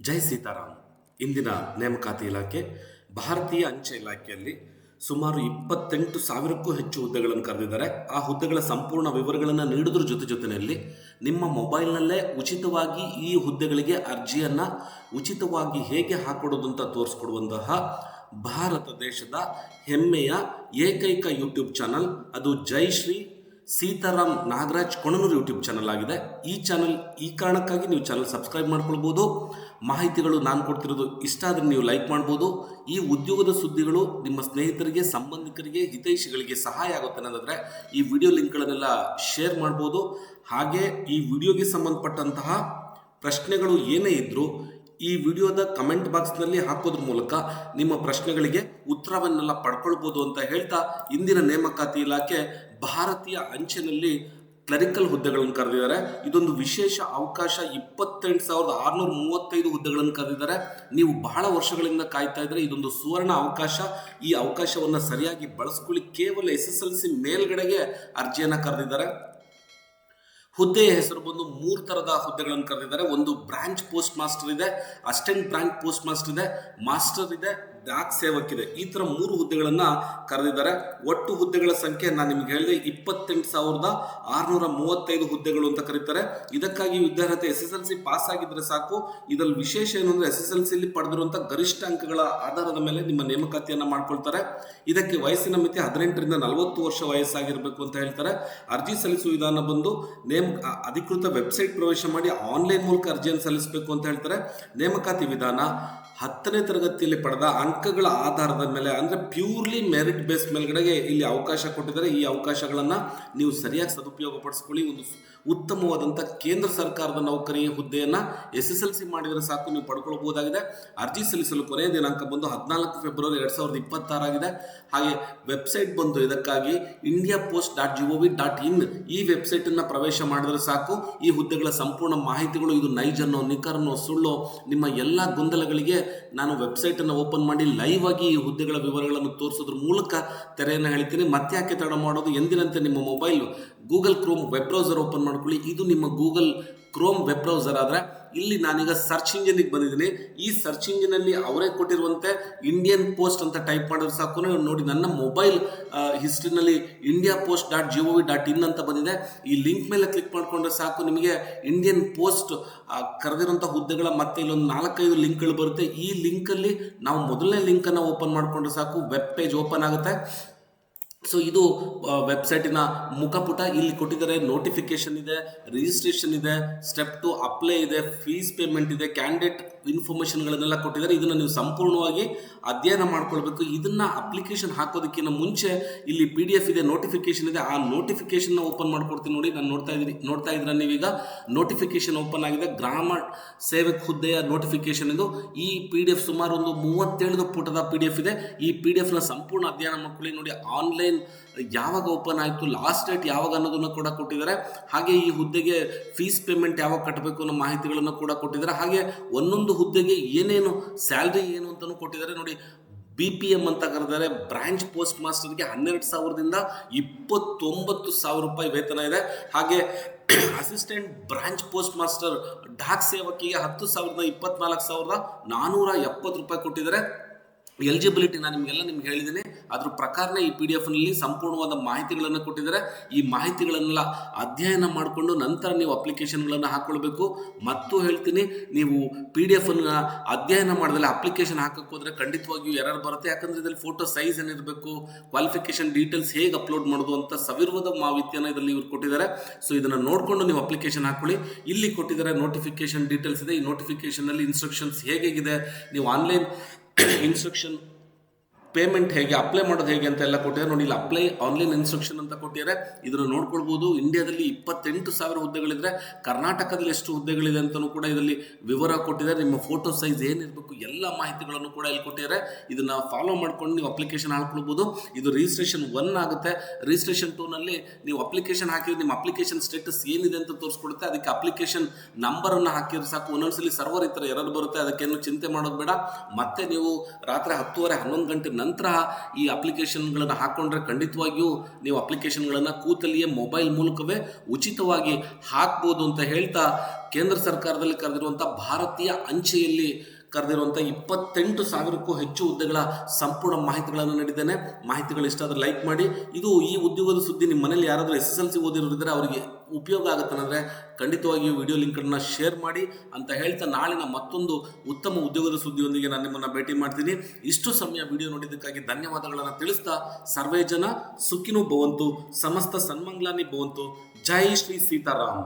ಜೈ ಸೀತಾರಾಮ್. ಇಂದಿನ ನೇಮಕಾತಿ ಇಲಾಖೆ ಭಾರತೀಯ ಅಂಚೆ ಇಲಾಖೆಯಲ್ಲಿ ಸುಮಾರು 28,000ಕ್ಕೂ ಹೆಚ್ಚು ಹುದ್ದೆಗಳನ್ನು ಕರೆದಿದ್ದಾರೆ. ಆ ಹುದ್ದೆಗಳ ಸಂಪೂರ್ಣ ವಿವರಗಳನ್ನು ನೀಡುವುದ್ರ ಜೊತೆಯಲ್ಲಿ ನಿಮ್ಮ ಮೊಬೈಲ್ನಲ್ಲೇ ಉಚಿತವಾಗಿ ಈ ಹುದ್ದೆಗಳಿಗೆ ಅರ್ಜಿಯನ್ನು ಉಚಿತವಾಗಿ ಹೇಗೆ ಹಾಕೊಡೋದು ಅಂತ ತೋರಿಸ್ಕೊಡುವಂತಹ ಭಾರತ ದೇಶದ ಹೆಮ್ಮೆಯ ಏಕೈಕ ಯೂಟ್ಯೂಬ್ ಚಾನಲ್ ಅದು ಜೈ ಶ್ರೀ ಸೀತಾರಾಮ್ ನಾಗರಾಜ್ ಕೊಣನೂರು ಯೂಟ್ಯೂಬ್ ಚಾನಲ್ ಆಗಿದೆ. ಈ ಚಾನಲ್ ಈ ಕಾರಣಕ್ಕಾಗಿ ನೀವು ಚಾನಲ್ ಸಬ್ಸ್ಕ್ರೈಬ್ ಮಾಡ್ಕೊಳ್ಬೋದು. ಮಾಹಿತಿಗಳು ನಾನು ಕೊಡ್ತಿರೋದು ಇಷ್ಟ ಆದರೆ ನೀವು ಲೈಕ್ ಮಾಡ್ಬೋದು. ಈ ಉದ್ಯೋಗದ ಸುದ್ದಿಗಳು ನಿಮ್ಮ ಸ್ನೇಹಿತರಿಗೆ, ಸಂಬಂಧಿಕರಿಗೆ, ಹಿತೈಷಿಗಳಿಗೆ ಸಹಾಯ ಆಗುತ್ತೆ ಅನ್ನೋದಾದರೆ ಈ ವಿಡಿಯೋ ಲಿಂಕ್ಗಳನ್ನೆಲ್ಲ ಶೇರ್ ಮಾಡ್ಬೋದು. ಹಾಗೆ ಈ ವಿಡಿಯೋಗೆ ಸಂಬಂಧಪಟ್ಟಂತಹ ಪ್ರಶ್ನೆಗಳು ಏನೇ ಇದ್ದರೂ ಈ ವಿಡಿಯೋದ ಕಮೆಂಟ್ ಬಾಕ್ಸ್ನಲ್ಲಿ ಹಾಕೋದ್ರ ಮೂಲಕ ನಿಮ್ಮ ಪ್ರಶ್ನೆಗಳಿಗೆ ಉತ್ತರವನ್ನೆಲ್ಲ ಪಡ್ಕೊಳ್ಬೋದು ಅಂತ ಹೇಳ್ತಾ, ಇಂದಿನ ನೇಮಕಾತಿ ಇಲಾಖೆ ಭಾರತೀಯ ಅಂಚೆನಲ್ಲಿ ಕ್ಲರಿಕಲ್ ಹುದ್ದೆಗಳನ್ನು ಕರೆದಿದ್ದಾರೆ. ಇದೊಂದು ವಿಶೇಷ ಅವಕಾಶ. 28,635 ಹುದ್ದೆಗಳನ್ನು ಕರೆದಿದ್ದಾರೆ. ನೀವು ಬಹಳ ವರ್ಷಗಳಿಂದ ಕಾಯ್ತಾ ಇದ್ರೆ ಇದೊಂದು ಸುವರ್ಣ ಅವಕಾಶ. ಈ ಅವಕಾಶವನ್ನು ಸರಿಯಾಗಿ ಬಳಸ್ಕೊಳ್ಳಿ. ಕೇವಲ SSLC ಮೇಲ್ಗಡೆಗೆ ಅರ್ಜಿಯನ್ನು ಕರೆದಿದ್ದಾರೆ. ಹುದ್ದೆಯ ಹೆಸರು ಬಂದು 3 ಥರದ ಹುದ್ದೆಗಳನ್ನು ಕರೆದಿದ್ದಾರೆ. ಒಂದು ಬ್ರಾಂಚ್ ಪೋಸ್ಟ್ ಮಾಸ್ಟರ್ ಇದೆ, ಅಸಿಸ್ಟೆಂಟ್ ಬ್ರಾಂಚ್ ಪೋಸ್ಟ್ ಮಾಸ್ಟರ್ ಇದೆ, ಮಾಸ್ಟರ್ ಇದೆ, ಡಾಕ್ ಸೇವಕ್ ಇದೆ. ಈ ಥರ 3 ಹುದ್ದೆಗಳನ್ನು ಕರೆದಿದ್ದಾರೆ. ಒಟ್ಟು ಹುದ್ದೆಗಳ ಸಂಖ್ಯೆ ನಾನು ನಿಮ್ಗೆ ಹೇಳಿದೆ 28,635 ಹುದ್ದೆಗಳು ಅಂತ ಕರೀತಾರೆ. ಇದಕ್ಕಾಗಿ ವಿದ್ಯಾರ್ಥಿ SSLC ಪಾಸ್ ಆಗಿದ್ರೆ ಸಾಕು. ಇದರಲ್ಲಿ ವಿಶೇಷ ಏನು ಅಂದರೆ SSLCಯಲ್ಲಿ ಪಡೆದಿರುವಂಥ ಗರಿಷ್ಠ ಅಂಕಗಳ ಆಧಾರದ ಮೇಲೆ ನಿಮ್ಮ ನೇಮಕಾತಿಯನ್ನು ಮಾಡ್ಕೊಳ್ತಾರೆ. ಇದಕ್ಕೆ ವಯಸ್ಸಿನ ಮಿತಿ 18ರಿಂದ 40 ವರ್ಷ ವಯಸ್ಸಾಗಿರಬೇಕು ಅಂತ ಹೇಳ್ತಾರೆ. ಅರ್ಜಿ ಸಲ್ಲಿಸುವ ವಿಧಾನ ಬಂದು ಅಧಿಕೃತ ವೆಬ್ಸೈಟ್ ಪ್ರವೇಶ ಮಾಡಿ ಆನ್ಲೈನ್ ಮೂಲಕ ಅರ್ಜಿಯನ್ನು ಸಲ್ಲಿಸಬೇಕು ಅಂತ ಹೇಳ್ತಾರೆ. ನೇಮಕಾತಿ ವಿಧಾನ 10ನೇ ತರಗತಿಯಲ್ಲಿ ಪಡೆದ ಅಂಕಗಳ ಆಧಾರದ ಮೇಲೆ, ಅಂದರೆ ಪ್ಯೂರ್ಲಿ ಮೆರಿಟ್ ಬೇಸ್ ಮೇಲ್ಗಡೆಗೆ ಇಲ್ಲಿ ಅವಕಾಶ ಕೊಟ್ಟಿದ್ದಾರೆ. ಈ ಅವಕಾಶಗಳನ್ನು ನೀವು ಸರಿಯಾಗಿ ಸದುಪಯೋಗ ಪಡಿಸ್ಕೊಳ್ಳಿ. ಒಂದು ಉತ್ತಮವಾದಂಥ ಕೇಂದ್ರ ಸರ್ಕಾರದ ನೌಕರಿ ಹುದ್ದೆಯನ್ನು SSLC ಮಾಡಿದರೆ ಸಾಕು, ನೀವು ಪಡ್ಕೊಳ್ಬಹುದಾಗಿದೆ. ಅರ್ಜಿ ಸಲ್ಲಿಸಲು ಕೊನೆಯ ದಿನಾಂಕ ಬಂದು 14 ಫೆಬ್ರವರಿ 2026 ಆಗಿದೆ. ಹಾಗೆ ವೆಬ್ಸೈಟ್ ಬಂದು ಇದಕ್ಕಾಗಿ indiapost.gov.in ಈ ವೆಬ್ಸೈಟನ್ನು ಪ್ರವೇಶ ಮಾಡಿದರೆ ಸಾಕು. ಈ ಹುದ್ದೆಗಳ ಸಂಪೂರ್ಣ ಮಾಹಿತಿಗಳು, ಇದು ನೈಜನೋ ನಿಖರನೋ ಸುಳ್ಳೋ, ನಿಮ್ಮ ಎಲ್ಲ ಗೊಂದಲಗಳಿಗೆ ನಾನು ವೆಬ್ಸೈಟನ್ನು ಓಪನ್ ಮಾಡಿ ಲೈವ್ ಆಗಿ ಈ ಹುದ್ದೆಗಳ ವಿವರಗಳನ್ನು ತೋರಿಸೋದ್ರ ಮೂಲಕ ತೆರೆಯನ್ನು ಹೇಳ್ತೀನಿ. ಮತ್ತೆ ಯಾಕೆ ತಡ ಮಾಡೋದು? ಎಂದಿನಂತೆ ನಿಮ್ಮ mobile Google Chrome web browser open ಮಾಡ್ಕೊಳ್ಳಿ. ಇದು ನಿಮ್ಮ ಗೂಗಲ್ ಕ್ರೋಮ್ ವೆಬ್ ಬ್ರೌಸರ್ ಆದರೆ ಇಲ್ಲಿ ನಾನೀಗ ಸರ್ಚ್ ಇಂಜಿನಿಗೆ ಬಂದಿದ್ದೀನಿ. ಈ ಸರ್ಚ್ ಇಂಜಿನಲ್ಲಿ ಅವರೇ ಕೊಟ್ಟಿರುವಂತೆ ಇಂಡಿಯನ್ ಪೋಸ್ಟ್ ಅಂತ ಟೈಪ್ ಮಾಡಿದ್ರೆ ಸಾಕು. ನೋಡಿ, ನನ್ನ ಮೊಬೈಲ್ ಹಿಸ್ಟ್ರಿನಲ್ಲಿ indiapost.gov.in ಅಂತ ಬಂದಿದೆ. ಈ ಲಿಂಕ್ ಮೇಲೆ ಕ್ಲಿಕ್ ಮಾಡಿಕೊಂಡ್ರೆ ಸಾಕು, ನಿಮಗೆ ಇಂಡಿಯನ್ ಪೋಸ್ಟ್ ಕರೆದಿರುವಂಥ ಹುದ್ದೆಗಳ ಮತ್ತೆ ಇಲ್ಲೊಂದು 4-5 ಲಿಂಕ್ಗಳು ಬರುತ್ತೆ. ಈ ಲಿಂಕಲ್ಲಿ ನಾವು ಮೊದಲನೇ ಲಿಂಕನ್ನು ಓಪನ್ ಮಾಡಿಕೊಂಡ್ರೆ ಸಾಕು, ವೆಬ್ ಪೇಜ್ ಓಪನ್ ಆಗುತ್ತೆ. ಸೊ ಇದು ವೆಬ್ಸೈಟಿನ ಮುಖಪುಟ. ಇಲ್ಲಿ ಕೊಟ್ಟಿದ್ದಾರೆ ನೋಟಿಫಿಕೇಶನ್ ಇದೆ, ರಿಜಿಸ್ಟ್ರೇಷನ್ ಇದೆ, ಸ್ಟೆಪ್ 2 ಅಪ್ಲೈ ಇದೆ, ಫೀಸ್ ಪೇಮೆಂಟ್ ಇದೆ, ಕ್ಯಾಂಡಿಡೇಟ್ ಇನ್ಫಾರ್ಮೇಷನ್ಗಳನ್ನೆಲ್ಲ ಕೊಟ್ಟಿದ್ದಾರೆ. ಇದನ್ನು ನೀವು ಸಂಪೂರ್ಣವಾಗಿ ಅಧ್ಯಯನ ಮಾಡ್ಕೊಳ್ಬೇಕು. ಇದನ್ನು ಅಪ್ಲಿಕೇಶನ್ ಹಾಕೋದಕ್ಕಿಂತ ಮುಂಚೆ ಇಲ್ಲಿ PDF ಇದೆ, ನೋಟಿಫಿಕೇಶನ್ ಇದೆ. ಆ ನೋಟಿಫಿಕೇಶನ್ನ ಓಪನ್ ಮಾಡ್ಕೊಡ್ತೀನಿ. ನೋಡಿ, ನಾನು ನೋಡ್ತಾ ಇದ್ರೆ ನೀವೀಗ ನೋಟಿಫಿಕೇಶನ್ ಓಪನ್ ಆಗಿದೆ. ಗ್ರಾಮ ಸೇವಕ್ ಹುದ್ದೆಯ ನೋಟಿಫಿಕೇಶನ್ ಇದು. ಈ PDF ಸುಮಾರು ಒಂದು 37 ಪುಟದ PDF ಇದೆ. ಈ PDFನ ಸಂಪೂರ್ಣ ಅಧ್ಯಯನ ಮಾಡ್ಕೊಳ್ಳಿ. ನೋಡಿ, ಆನ್ಲೈನ್ ಯಾವಾಗ ಓಪನ್ ಆಯಿತು, ಲಾಸ್ಟ್ ಡೇಟ್ ಯಾವಾಗ ಅನ್ನೋದನ್ನು ಕೂಡ ಕೊಟ್ಟಿದ್ದಾರೆ. ಹಾಗೆ ಈ ಹುದ್ದೆಗೆ ಫೀಸ್ ಪೇಮೆಂಟ್ ಯಾವಾಗ ಕಟ್ಟಬೇಕು ಅನ್ನೋ ಮಾಹಿತಿಗಳನ್ನು ಕೂಡ ಕೊಟ್ಟಿದ್ದಾರೆ. ಹಾಗೆ ಒಂದೊಂದು ಹುದ್ದೆಗೆ ಏನೇನು ಸ್ಯಾಲ್ರಿ ಏನು ಅಂತಲೂ ಕೊಟ್ಟಿದ್ದಾರೆ. ನೋಡಿ, BPM ಅಂತ ಕರೆದಿದ್ದಾರೆ. ಬ್ರಾಂಚ್ ಪೋಸ್ಟ್ ಮಾಸ್ಟರ್ಗೆ 12,000ದಿಂದ 29,000 ರೂಪಾಯಿ ವೇತನ ಇದೆ. ಹಾಗೆ assistant branch post master Dak ಸೇವಕಿಗೆ 10,000ದಿಂದ 24,470 ರೂಪಾಯಿ ಕೊಟ್ಟಿದ್ದಾರೆ. ಎಲಿಜಿಬಿಲಿಟಿ ನಾನು ನಿಮ್ಗೆ ಹೇಳಿದ್ದೀನಿ. ಅದ್ರ ಪ್ರಕಾರನೇ ಈ PDF-ನಲ್ಲಿ ಸಂಪೂರ್ಣವಾದ ಮಾಹಿತಿಗಳನ್ನು ಕೊಟ್ಟಿದ್ದಾರೆ. ಈ ಮಾಹಿತಿಗಳನ್ನೆಲ್ಲ ಅಧ್ಯಯನ ಮಾಡಿಕೊಂಡು ನಂತರ ನೀವು ಅಪ್ಲಿಕೇಶನ್ಗಳನ್ನು ಹಾಕ್ಕೊಳ್ಬೇಕು. ಮತ್ತು ಹೇಳ್ತೀನಿ, ನೀವು PDF-ಅನ್ನು ಅಧ್ಯಯನ ಮಾಡಿದ್ರೆ ಅಪ್ಲಿಕೇಶನ್ ಹಾಕಕ್ಕೆ ಹೋದರೆ ಖಂಡಿತವಾಗಿಯೂ ಎರರ್ ಬರುತ್ತೆ. ಯಾಕಂದರೆ ಇದರಲ್ಲಿ ಫೋಟೋ ಸೈಜ್ ಏನಿರಬೇಕು, ಕ್ವಾಲಿಫಿಕೇಶನ್ ಡೀಟೇಲ್ಸ್ ಹೇಗೆ ಅಪ್ಲೋಡ್ ಮಾಡೋದು ಅಂತ ಸವಿರ್ವಾದ ಮಾಹಿತಿಯನ್ನು ಇದರಲ್ಲಿ ಇವ್ರು ಕೊಟ್ಟಿದ್ದಾರೆ. ಸೊ ಇದನ್ನು ನೋಡಿಕೊಂಡು ನೀವು ಅಪ್ಲಿಕೇಶನ್ ಹಾಕ್ಕೊಳ್ಳಿ. ಇಲ್ಲಿ ಕೊಟ್ಟಿದ್ದಾರೆ ನೋಟಿಫಿಕೇಶನ್ ಡೀಟೇಲ್ಸ್ ಇದೆ. ಈ ನೋಟಿಫಿಕೇಶನ್ನಲ್ಲಿ ಇನ್ಸ್ಟ್ರಕ್ಷನ್ಸ್ ಹೇಗಿದೆ, ನೀವು ಆನ್ಲೈನ್ ಇನ್ಸ್ಟ್ರಕ್ಷನ್ ಪೇಮೆಂಟ್ ಹೇಗೆ, ಅಪ್ಲೈ ಮಾಡೋದು ಹೇಗೆ ಅಂತ ಎಲ್ಲ ಕೊಟ್ಟಿದ್ದಾರೆ. ನೋಡಿ, ಇಲ್ಲಿ ಅಪ್ಲೈ ಆನ್ಲೈನ್ ಇನ್ಸ್ಟ್ರಕ್ಷನ್ ಅಂತ ಕೊಟ್ಟಿದ್ದಾರೆ. ಇದನ್ನು ನೋಡ್ಕೊಳ್ಬೋದು. ಇಂಡಿಯಾದಲ್ಲಿ 28,000 ಹುದ್ದೆಗಳಿದ್ರೆ ಕರ್ನಾಟಕದಲ್ಲಿ ಎಷ್ಟು ಹುದ್ದೆಗಳಿದೆ ಅಂತಲೂ ಕೂಡ ಇದರಲ್ಲಿ ವಿವರ ಕೊಟ್ಟಿದ್ದಾರೆ. ನಿಮ್ಮ ಫೋಟೋ ಸೈಜ್ ಏನಿರಬೇಕು ಎಲ್ಲ ಮಾಹಿತಿಗಳನ್ನು ಕೂಡ ಇಲ್ಲಿ ಕೊಟ್ಟಿದ್ದಾರೆ. ಇದನ್ನು ಫಾಲೋ ಮಾಡ್ಕೊಂಡು ನೀವು ಅಪ್ಲಿಕೇಶನ್ ಹಾಕ್ಕೊಳ್ಬೋದು. ಇದು ರಿಜಿಸ್ಟ್ರೇಷನ್ 1 ಆಗುತ್ತೆ. ರಿಜಿಸ್ಟ್ರೇಷನ್ 2ನಲ್ಲಿ ನೀವು ಅಪ್ಲಿಕೇಶನ್ ಹಾಕಿದ್ರೆ ನಿಮ್ಮ ಅಪ್ಲಿಕೇಶನ್ ಸ್ಟೇಟಸ್ ಏನಿದೆ ಅಂತ ತೋರಿಸ್ಕೊಡುತ್ತೆ. ಅದಕ್ಕೆ ಅಪ್ಲಿಕೇಶನ್ ನಂಬರನ್ನು ಹಾಕಿದ್ರೆ ಸಾಕು. ಒಂದೊಂದ್ಸಲಿ ಸರ್ವರ್ ಈ ಥರ ಎರರ್ ಬರುತ್ತೆ. ಅದಕ್ಕೇನು ಚಿಂತೆ ಮಾಡೋದು ಬೇಡ. ಮತ್ತೆ ನೀವು ರಾತ್ರಿ 10:30 11 ಗಂಟೆ ನಂತರ ಈ ಅಪ್ಲಿಕೇಶನ್ಗಳನ್ನು ಹಾಕ್ಕೊಂಡ್ರೆ ಖಂಡಿತವಾಗಿಯೂ ನೀವು ಅಪ್ಲಿಕೇಶನ್ಗಳನ್ನು ಕೂತಲ್ಲಿಯೇ ಮೊಬೈಲ್ ಮೂಲಕವೇ ಉಚಿತವಾಗಿ ಹಾಕ್ಬೋದು ಅಂತ ಹೇಳ್ತಾ, ಕೇಂದ್ರ ಸರ್ಕಾರದಲ್ಲಿ ಕರೆದಿರುವಂಥ ಭಾರತೀಯ ಅಂಚೆಯಲ್ಲಿ ಕರೆದಿರುವಂಥ 28,000ಕ್ಕೂ ಹೆಚ್ಚು ಹುದ್ದೆಗಳ ಸಂಪೂರ್ಣ ಮಾಹಿತಿಗಳನ್ನು ನೀಡಿದ್ದೇನೆ. ಮಾಹಿತಿಗಳು ಇಷ್ಟ ಆದರೆ ಲೈಕ್ ಮಾಡಿ. ಈ ಉದ್ಯೋಗದ ಸುದ್ದಿ ನಿಮ್ಮ ಮನೇಲಿ ಯಾರಾದರೂ SSLC ಓದಿರೋರಿದ್ದರೆ ಅವರಿಗೆ ಉಪಯೋಗ ಆಗುತ್ತಂದರೆ ಖಂಡಿತವಾಗಿಯೂ ವಿಡಿಯೋ ಲಿಂಕನ್ನು ಶೇರ್ ಮಾಡಿ ಅಂತ ಹೇಳ್ತಾ, ನಾಳಿನ ಮತ್ತೊಂದು ಉತ್ತಮ ಉದ್ಯೋಗದ ಸುದ್ದಿಯೊಂದಿಗೆ ನಾನು ನಿಮ್ಮನ್ನು ಭೇಟಿ ಮಾಡ್ತೀನಿ. ಇಷ್ಟು ಸಮಯ ವಿಡಿಯೋ ನೋಡಿದ್ದಕ್ಕಾಗಿ ಧನ್ಯವಾದಗಳನ್ನು ತಿಳಿಸ್ತಾ, ಸರ್ವೇ ಜನ ಸುಖಿನೋ ಭವಂತು, ಸಮಸ್ತ ಸನ್ಮಂಗ್ಲಾನಿ ಭವಂತು. ಜೈ ಶ್ರೀ ಸೀತಾರಾಮ್.